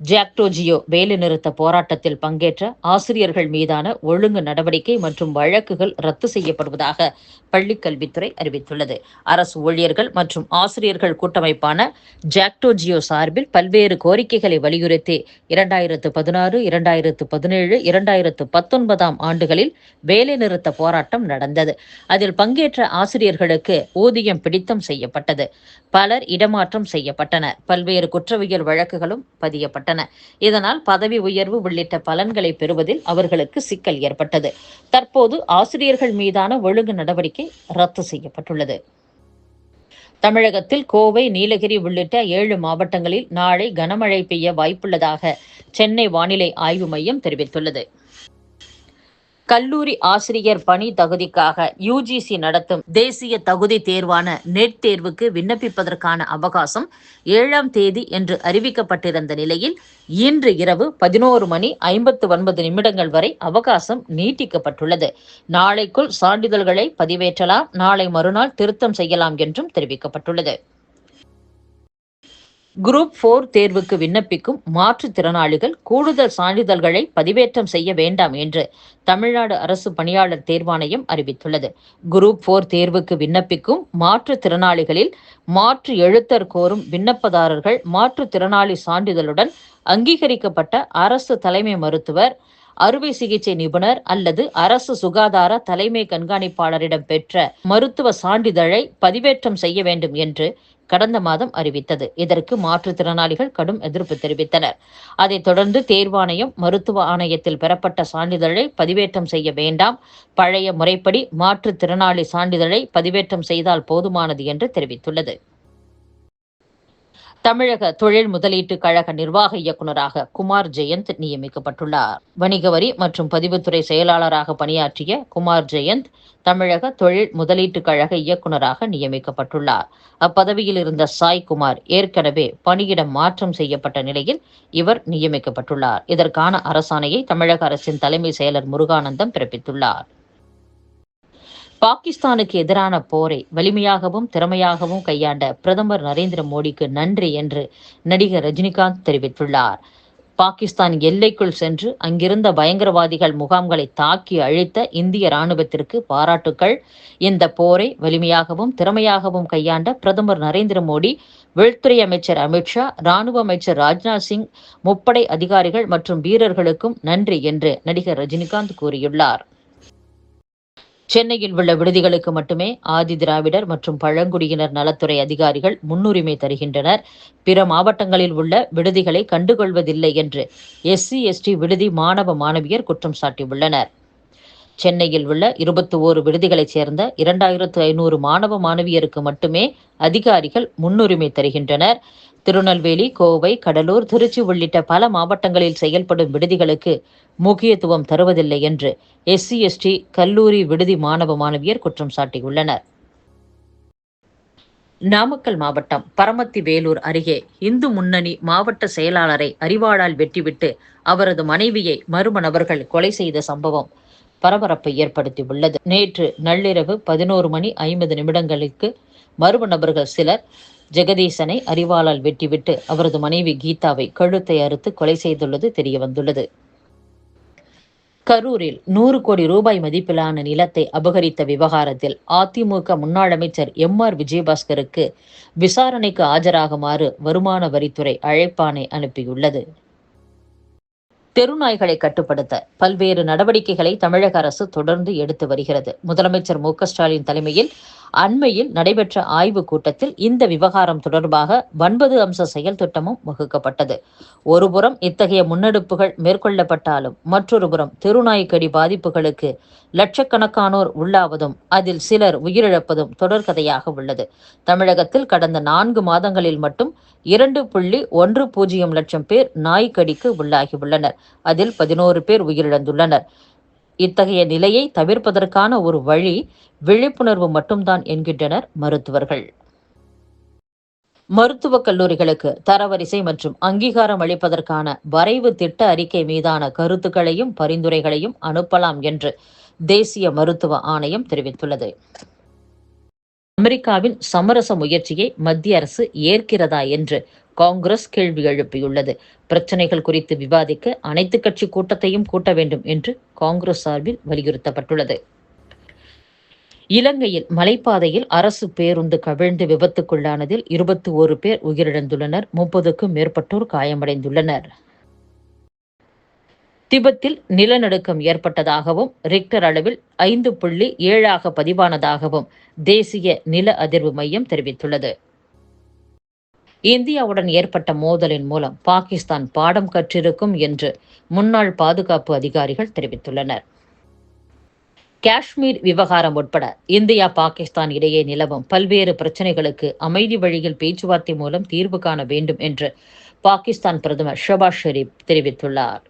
ஜாக்டோ வேலைநிறுத்த போராட்டத்தில் பங்கேற்ற ஆசிரியர்கள் மீதான ஒழுங்கு நடவடிக்கை மற்றும் வழக்குகள் ரத்து செய்யப்படுவதாக பள்ளிக்கல்வித்துறை அறிவித்துள்ளது. அரசு ஊழியர்கள் மற்றும் ஆசிரியர்கள் கூட்டமைப்பான ஜாக்டோ சார்பில் பல்வேறு கோரிக்கைகளை வலியுறுத்தி 2016, 2017, 2019 ஆண்டுகளில் வேலைநிறுத்த போராட்டம் நடந்தது. அதில் பங்கேற்ற ஆசிரியர்களுக்கு ஊதியம் பிடித்தம் செய்யப்பட்டது. பலர் இடமாற்றம் செய்யப்பட்டனர். பல்வேறு குற்றவியல் வழக்குகளும் பதியப்பட்டன. இதனால் பதவி உயர்வு உள்ளிட்ட பலன்களை பெறுவதில் அவர்களுக்கு சிக்கல் ஏற்பட்டது. தற்போது ஆசிரியர்கள் மீதான ஒழுங்கு நடவடிக்கை ரத்து செய்யப்பட்டுள்ளது. தமிழகத்தில் கோவை, நீலகிரி உள்ளிட்ட 7 மாவட்டங்களில் நாளை கனமழை பெய்ய வாய்ப்புள்ளதாக சென்னை வானிலை ஆய்வு மையம் தெரிவித்துள்ளது. கல்லூரி ஆசிரியர் பணி தகுதிக்காக யுஜிசி நடத்தும் தேசிய தகுதி தேர்வான நெட் தேர்வுக்கு விண்ணப்பிப்பதற்கான அவகாசம் 7ஆம் தேதி என்று அறிவிக்கப்பட்டிருந்த நிலையில் இன்று இரவு 11:59 வரை அவகாசம் நீட்டிக்கப்பட்டுள்ளது. நாளைக்குள் சான்றிதழ்களை பதிவேற்றலாம். நாளை மறுநாள் திருத்தம் செய்யலாம் என்றும் தெரிவிக்கப்பட்டுள்ளது. குரூப் 4 தேர்வுக்கு விண்ணப்பிக்கும் மாற்றுத்திறனாளிகள் கூடுதல் சான்றிதழ்களை பதிவேற்றம் செய்ய வேண்டாம் என்று தமிழ்நாடு அரசு பணியாளர் தேர்வாணையம் அறிவித்துள்ளது. குரூப் 4 தேர்வுக்கு விண்ணப்பிக்கும் மாற்றுத்திறனாளிகளில் மாற்று எழுத்தர் கோரும் விண்ணப்பதாரர்கள் மாற்றுத்திறனாளி சான்றிதழுடன் அங்கீகரிக்கப்பட்ட அரசு தலைமை மருத்துவர், அறுவை சிகிச்சை நிபுணர் அல்லது அரசு சுகாதார தலைமை கண்காணிப்பாளரிடம் பெற்ற மருத்துவ சான்றிதழை பதிவேற்றம் செய்ய வேண்டும் என்று கடந்த மாதம் அறிவித்தது. இதற்கு மாற்றுத்திறனாளிகள் கடும் எதிர்ப்பு தெரிவித்தனர். அதைத் தொடர்ந்து தேர்வாணையம் மருத்துவ ஆணையத்தில் பெறப்பட்ட சான்றிதழை பதிவேற்றம் செய்ய வேண்டாம், பழைய முறைப்படி மாற்றுத்திறனாளி சான்றிதழை பதிவேற்றம் செய்தால் போதுமானது என்று தெரிவித்துள்ளது. தமிழக தொழில் முதலீட்டு கழக நிர்வாக இயக்குநராக குமார் ஜெயந்த் நியமிக்கப்பட்டுள்ளார். வணிக வரி மற்றும் பதிவுத்துறை செயலாளராக பணியாற்றிய குமார் ஜெயந்த் தமிழக தொழில் முதலீட்டு கழக இயக்குநராக நியமிக்கப்பட்டுள்ளார். அப்பதவியில் இருந்த சாய்குமார் ஏற்கனவே பணியிடம் மாற்றம் செய்யப்பட்ட நிலையில் இவர் நியமிக்கப்பட்டுள்ளார். இதற்கான அரசாணையை தமிழக அரசின் தலைமை செயலர் முருகானந்தம் பிறப்பித்துள்ளார். பாகிஸ்தானுக்கு எதிரான போரை வலிமையாகவும் திறமையாகவும் கையாண்ட பிரதமர் நரேந்திர மோடிக்கு நன்றி என்று நடிகர் ரஜினிகாந்த் தெரிவித்துள்ளார். பாகிஸ்தான் எல்லைக்குள் சென்று அங்கிருந்த பயங்கரவாதிகள் முகாம்களை தாக்கி அழித்த இந்திய ராணுவத்திற்கு பாராட்டுக்கள். இந்த போரை வலிமையாகவும் திறமையாகவும் கையாண்ட பிரதமர் நரேந்திர மோடி, உள்துறை அமைச்சர் அமித்ஷா, ராணுவ அமைச்சர் ராஜ்நாத் சிங், முப்படை அதிகாரிகள் மற்றும் வீரர்களுக்கும் நன்றி என்று நடிகர் ரஜினிகாந்த் கூறியுள்ளார். சென்னையில் உள்ள விடுதிகளுக்கு மட்டுமே ஆதி திராவிடர் மற்றும் பழங்குடியினர் நலத்துறை அதிகாரிகள் முன்னுரிமை தருகின்றனர். பிற மாவட்டங்களில் உள்ள விடுதிகளை கண்டுகொள்வதில்லை என்று SC/ST விடுதி மாணவ மாணவியர் குற்றம் சாட்டியுள்ளனர். சென்னையில் உள்ள 21 விடுதிகளைச் சேர்ந்த 2500 மாணவ மாணவியருக்கு மட்டுமே அதிகாரிகள் முன்னுரிமை தருகின்றனர். திருநெல்வேலி, கோவை, கடலூர், திருச்சி உள்ளிட்ட பல மாவட்டங்களில் செயல்படும் விடுதிகளுக்கு முக்கியத்துவம் தருவதில்லை என்று SC/ST கல்லூரி விடுதி மாணவ மாணவியர் குற்றம் சாட்டியுள்ளனர். நாமக்கல் மாவட்டம் பரமத்தி வேலூர் அருகே இந்து முன்னணி மாவட்ட செயலாளரை அரிவாளால் வெட்டிவிட்டு அவரது மனைவியை மர்ம நபர்கள் கொலை செய்த சம்பவம் பரபரப்பை ஏற்படுத்தியுள்ளது. நேற்று நள்ளிரவு 11:50 மர்ம நபர்கள் சிலர் ஜெகதீசனை அரிவாளால் வெட்டிவிட்டு அவரது மனைவி கீதாவை கழுத்தை அறுத்து கொலை செய்துள்ளது தெரியவந்துள்ளது. கரூரில் 100 கோடி ரூபாய் மதிப்பிலான நிலத்தை அபகரித்த விவகாரத்தில் அதிமுக முன்னாள் அமைச்சர் MR விஜயபாஸ்கருக்கு விசாரணைக்கு ஆஜராகுமாறு வருமான வரித்துறை அழைப்பாணை அனுப்பியுள்ளது. தெருநாய்களை கட்டுப்படுத்த பல்வேறு நடவடிக்கைகளை தமிழக அரசு தொடர்ந்து எடுத்து வருகிறது. முதலமைச்சர் MK ஸ்டாலின் தலைமையில் அண்மையில் நடைபெற்ற ஆய்வுக் கூட்டத்தில் இந்த விவகாரம் தொடர்பாக 9 அம்ச செயல் திட்டமும் வகுக்கப்பட்டது. ஒருபுறம் இத்தகைய முன்னெடுப்புகள் மேற்கொள்ளப்பட்டாலும் மற்றொரு புறம் தெருநாய்க்கடி பாதிப்புகளுக்கு லட்சக்கணக்கானோர் உள்ளாவதும் அதில் சிலர் உயிரிழப்பதும் தொடர்கதையாக உள்ளது. தமிழகத்தில் கடந்த 4 மாதங்களில் மட்டும் 2.10 லட்சம் பேர் நாய்க்கடிக்கு உள்ளாகியுள்ளனர். அதில் 11 பேர் உயிரிழந்துள்ளனர். இத்தகைய நிலையை தவிர்ப்பதற்கான ஒரு வழி விழிப்புணர்வு மட்டும்தான் என்கின்றனர் மருத்துவர்கள். மருத்துவக் கல்லூரிகளுக்கு தரவரிசை மற்றும் அங்கீகாரம் அளிப்பதற்கான வரைவு திட்ட அறிக்கை மீதான கருத்துக்களையும் பரிந்துரைகளையும் அனுப்பலாம் என்று தேசிய மருத்துவ ஆணையம் தெரிவித்துள்ளது. அமெரிக்காவின் சமரச முயற்சியை மத்திய அரசு ஏற்கிறதா என்று காங்கிரஸ் கேள்வி எழுப்பியுள்ளது. பிரச்சனைகள் குறித்து விவாதிக்க அனைத்து கட்சி கூட்டத்தையும் கூட்ட வேண்டும் என்று காங்கிரஸ் சார்பில் வலியுறுத்தப்பட்டுள்ளது. இலங்கையில் மலைப்பாதையில் அரசு பேருந்து கவிழ்ந்து விபத்துக்குள்ளானதில் 21 பேர் உயிரிழந்துள்ளனர். 30க்கும் மேற்பட்டோர் காயமடைந்துள்ளனர். திபெத்தில் நிலநடுக்கம் ஏற்பட்டதாகவும் ரிக்டர் அளவில் 5.7 பதிவானதாகவும் தேசிய நில அதிர்வு மையம் தெரிவித்துள்ளது. இந்தியாவுடன் ஏற்பட்ட மோதலின் மூலம் பாகிஸ்தான் பாடம் கற்றிருக்கும் என்று முன்னாள் பாதுகாப்பு அதிகாரிகள் தெரிவித்துள்ளனர். காஷ்மீர் விவகாரம் உட்பட இந்தியா பாகிஸ்தான் இடையே நிலவும் பல்வேறு பிரச்சினைகளுக்கு அமைதி வழியில் பேச்சுவார்த்தை மூலம் தீர்வு காண வேண்டும் என்று பாகிஸ்தான் பிரதமர் ஷபாஸ் ஷெரீப் தெரிவித்துள்ளார்.